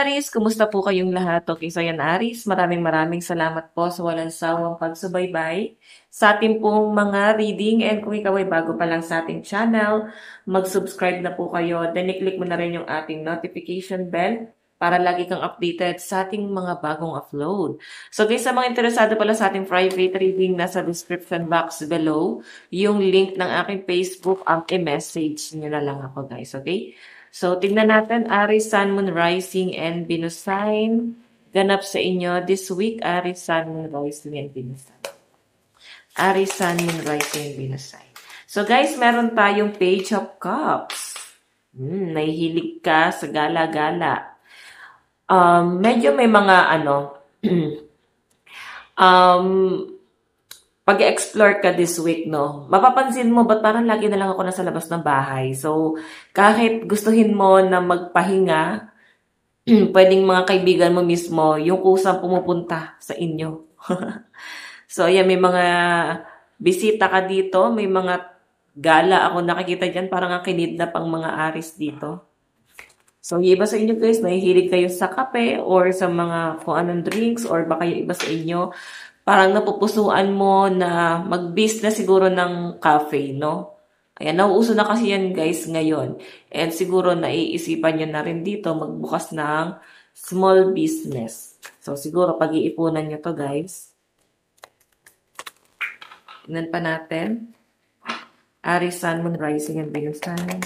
Aris! Kumusta po kayong lahat? Okay, so yan Aris, maraming salamat po sa walang sawang pagsubaybay sa ating pong mga reading, and kung ikaw ay bago pa lang sa ating channel, mag-subscribe na po kayo, then i-click mo na rin yung ating notification bell para lagi kang updated sa ating mga bagong upload. So guys, sa mga interesado pala sa ating private reading, nasa description box below yung link ng aking Facebook, i-message nyo na lang ako guys, okay? So, tingnan natin, Aries, Sun, Moon, Rising, and Venus sign. Ganap sa inyo this week, Aries, Sun, Moon, Rising, and Venus sign. Aries, Sun, Moon, Rising, and Venus sign. So, guys, meron tayong Page of Cups. Nahihilig ka sa gala-gala. Medyo may mga, pag-explore ka this week, no, mapapansin mo, ba't parang lagi na lang ako nasa labas ng bahay? So, kahit gustuhin mo na magpahinga, pwedeng mga kaibigan mo mismo, yung kusang pumupunta sa inyo. So, ayan, may mga bisita ka dito, may mga gala ako nakikita dyan, parang ang kinidnap ang mga Aris dito. So, yung iba sa inyo guys, nahihilig kayo sa kape or sa mga kung anong drinks, or baka yung iba sa inyo, parang napupusuan mo na mag-business siguro ng cafe, no? Ayan, nauuso na kasi yan guys ngayon. And siguro naiisipan nyo na rin dito magbukas ng small business. So siguro pag-iipunan nyo to guys. Tingnan pa natin. Aries, Sun, Moon, Rising, and Venus sign.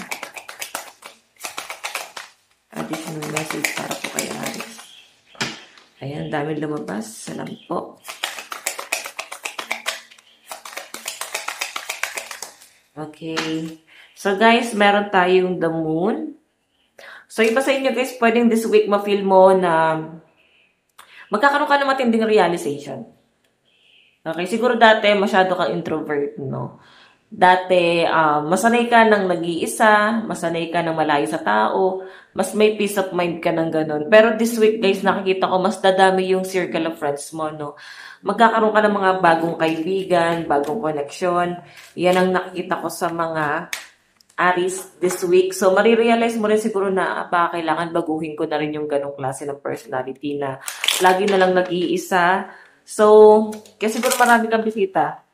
Additional message para po kay Aries. Ayan, dami lumabas. Salam po. Okay. So, guys, meron tayong the moon. So, iba sa inyo, guys, pwedeng this week ma-feel mo na magkakaroon ka ng matinding realization. Okay. Siguro dati, masyado kang introvert, no? Dati, masanay ka ng nag-iisa, masanay ka ng malayo sa tao, mas may peace of mind ka ng ganun. Pero this week, guys, nakikita ko, mas dadami yung circle of friends mo, no? Magkakaroon ka ng mga bagong kaibigan, bagong connection. Yan ang nakikita ko sa mga Aries this week. So, marirealize mo rin siguro na baka kailangan baguhin ko na rin yung ganong klase ng personality na lagi na lang nag-iisa. So, kasi siguro marami kang bisita.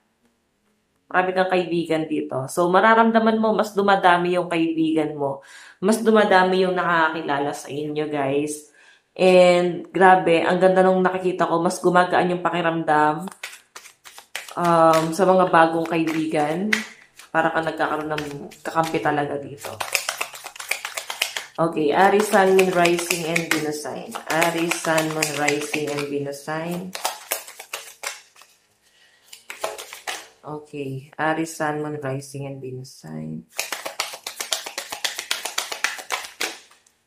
Marami kang kaibigan dito. So, mararamdaman mo, mas dumadami yung kaibigan mo. Mas dumadami yung nakakakilala sa inyo, guys. And, grabe, ang ganda nung nakikita ko, mas gumagaan yung pakiramdam sa mga bagong kaibigan. Para ka nagkakaroon ng kakampi talaga dito. Okay, Aries, Sun, Moon, Rising, and Venus sign. Aries, Sun, Moon, Rising, and Venus sign. Okay, Aries, Sun, Moon, Rising, and Venus sign.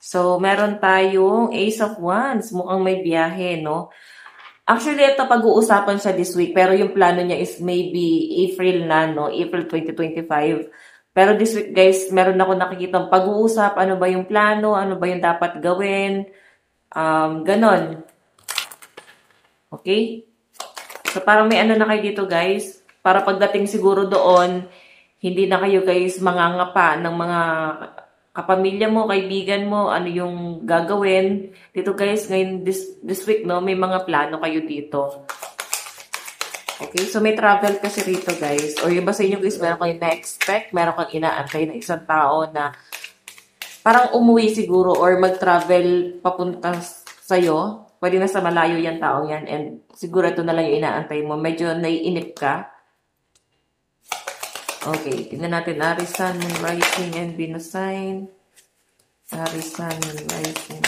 So, meron tayong Ace of Wands. Mukhang may biyahe, no? Actually, ito pag-uusapan siya this week, pero yung plano niya is maybe April na, no? April 2025. Pero this week, guys, meron ako nakikita pag-uusap, ano ba yung plano, ano ba yung dapat gawin, ganon. Okay? So, parang may ano na kayo dito, guys. Para pagdating siguro doon, hindi na kayo, guys, mangangapa ng mga kapamilya mo, kaibigan mo, ano yung gagawin. Dito, guys, ngayon, this week, no, may mga plano kayo dito. Okay, so may travel kasi rito, guys. Or yung ba sa inyo, guys, meron kayong na-expect, meron kang inaantay na isang tao na parang umuwi siguro or mag-travel papunta sa'yo. Pwede na sa malayo yan tao yan. And siguro ito na lang yung inaantay mo. Medyo naiinip ka. Okay, tingnan natin. Aries, Sun, Moon, Rising, and Venus sign. Aries, Sun, Moon, Rising.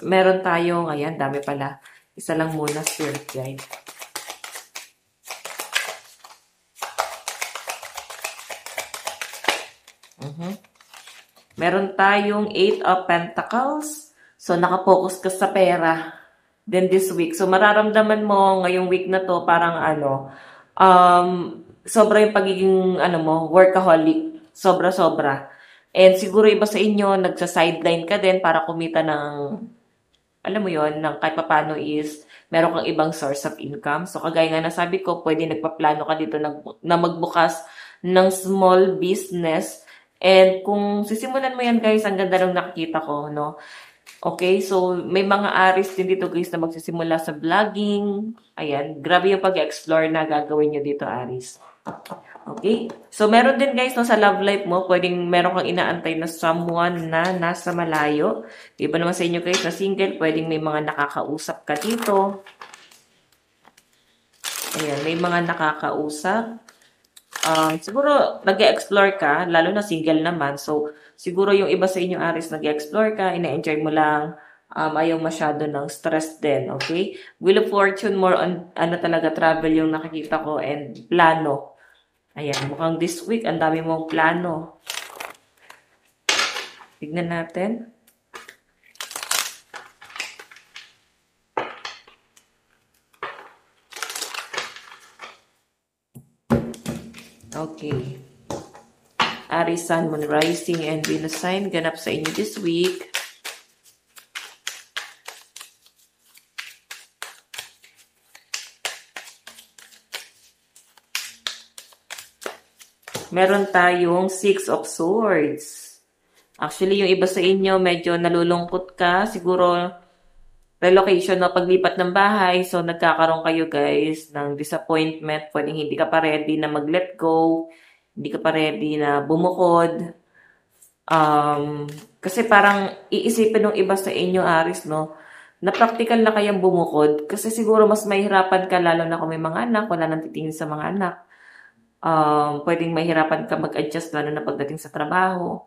Meron tayong, ayan, dami pala. Isa lang muna, Spirit Guide. Meron tayong 8 of Pentacles. So, nakapokus ka sa pera. Then this week. So, mararamdaman mo ngayong week na to parang sobra yung pagiging workaholic. Sobra-sobra. And siguro iba sa inyo, nagsa-sideline ka din para kumita ng, alam mo yon, ng kahit papano is meron kang ibang source of income. So, kagaya nga nasabi ko, pwede nagpaplano ka dito na magbukas ng small business. And kung sisimulan mo yan, guys, ang ganda ng nakikita ko, no? Okay, so may mga Aries din dito guys na magsisimula sa vlogging. Ayan, grabe yung pag-explore na gagawin nyo dito, Aries. Okay? So, meron din guys no, sa love life mo, pwedeng meron kang inaantay na someone na nasa malayo. Iba naman sa inyo guys na single, pwedeng may mga nakakausap ka dito. Ayan, may mga nakakausap. Siguro, nag-explore ka, lalo na single naman. So, siguro yung iba sa inyo, Aris, nag-explore ka, ina-enjoy mo lang, ayaw masyado ng stress din, okay? Wheel of Fortune, more on, ano talaga, travel yung nakikita ko, and plano. Ayan, mukhang this week, ang dami mong plano. Tignan natin. Okay. Aries, Sun, Moon, Rising, and Venus sign ganap sa inyo this week. Meron tayong Six of Swords. Actually, yung iba sa inyo, medyo nalulungkot ka. Siguro, relocation o paglipat ng bahay. So, nagkakaroon kayo guys ng disappointment. Pwedeng hindi ka pa ready na mag-let go. Hindi ka pa ready na bumukod. Kasi parang iisipin ng iba sa inyo, Aris, no? Na practical na kayang bumukod. Kasi siguro mas mahirapan ka lalo na kung may mga anak, wala nang titingin sa mga anak. Pwedeng mahirapan ka mag-adjust lalo na pagdating sa trabaho.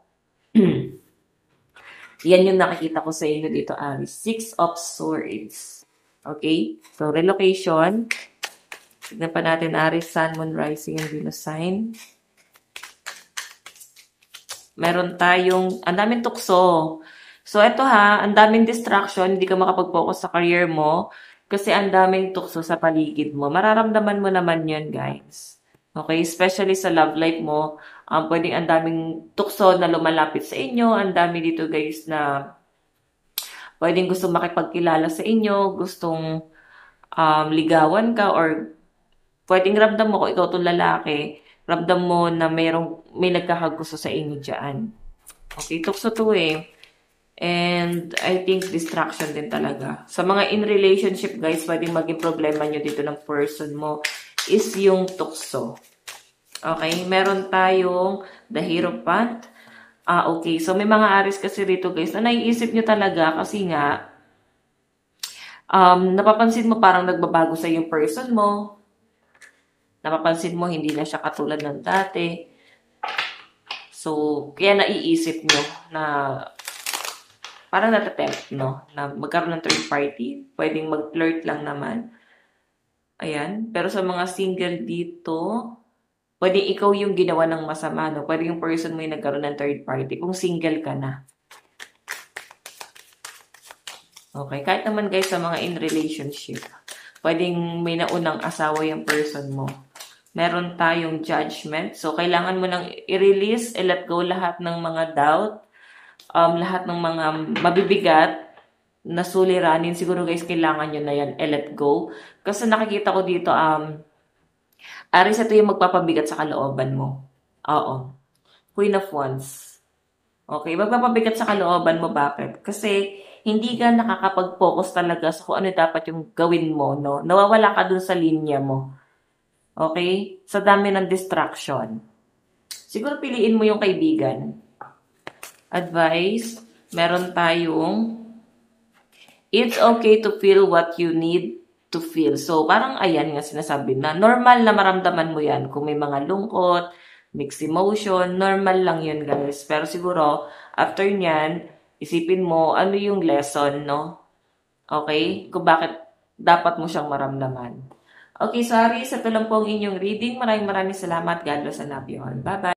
Yan yung nakikita ko sa inyo dito, Aris. Six of Swords. Okay? So, relocation. Tignan pa natin, Aris, Sun, Moon, Rising, and Venus sign. Meron tayong, ang daming tukso. So, eto ha, ang daming distraction. Hindi ka makapag-focus sa career mo kasi ang daming tukso sa paligid mo. Mararamdaman mo naman yun, guys. Okay? Especially sa love life mo. Pwedeng ang daming tukso na lumalapit sa inyo. Ang dami dito guys na pwedeng gusto makipagkilala sa inyo, gustong ligawan ka, or pwedeng ramdam mo kung ikaw itong lalaki, ramdam mo na may nagkakagusto sa inyo dyan. Okay, tukso to eh. And I think distraction din talaga. Sa mga in relationship guys, pwedeng maging problema nyo dito ng person mo is yung tukso. Okay, meron tayong the Hierophant. Okay. So, may mga Aries kasi dito, guys, na naiisip nyo talaga kasi nga, napapansin mo parang nagbabago sa yung person mo. Napapansin mo, hindi na siya katulad ng dati. So, kaya naiisip nyo na parang natatempt, no? Na magkaroon ng third party. Pwedeng mag-flirt lang naman. Ayan. Pero sa mga single dito, pwede ikaw yung ginawa ng masama, no? Pwede yung person mo yung nagkaroon ng third party kung single ka na. Okay, kahit naman guys sa mga in relationship, pwedeng may naunang asawa yung person mo. Meron tayong judgment. So, kailangan mo nang i-release, i-let go lahat ng mga doubt, lahat ng mga mabibigat na suliranin. Siguro guys, kailangan nyo na yan, i-let go. Kasi nakikita ko dito, Aris, ito yung magpapabigat sa kalooban mo. Oo. Queen of Wands. Okay, magpapabigat sa kalooban mo. Bakit? Kasi hindi ka nakakapag-focus talaga sa kung ano dapat yung gawin mo, no? Nawawala ka dun sa linya mo. Okay? Sa dami ng distraction. Siguro piliin mo yung kaibigan. Advice, meron tayong it's okay to feel what you need to feel. So, parang ayan nga sinasabi na normal na maramdaman mo yan. Kung may mga lungkot, mixed emotion, normal lang yun guys. Pero siguro, after nyan, isipin mo ano yung lesson, no? Okay? Kung bakit dapat mo siyang maramdaman. Okay, sorry. Sa ito lang po ang inyong reading. Maraming salamat. God bless and love you all. Bye-bye.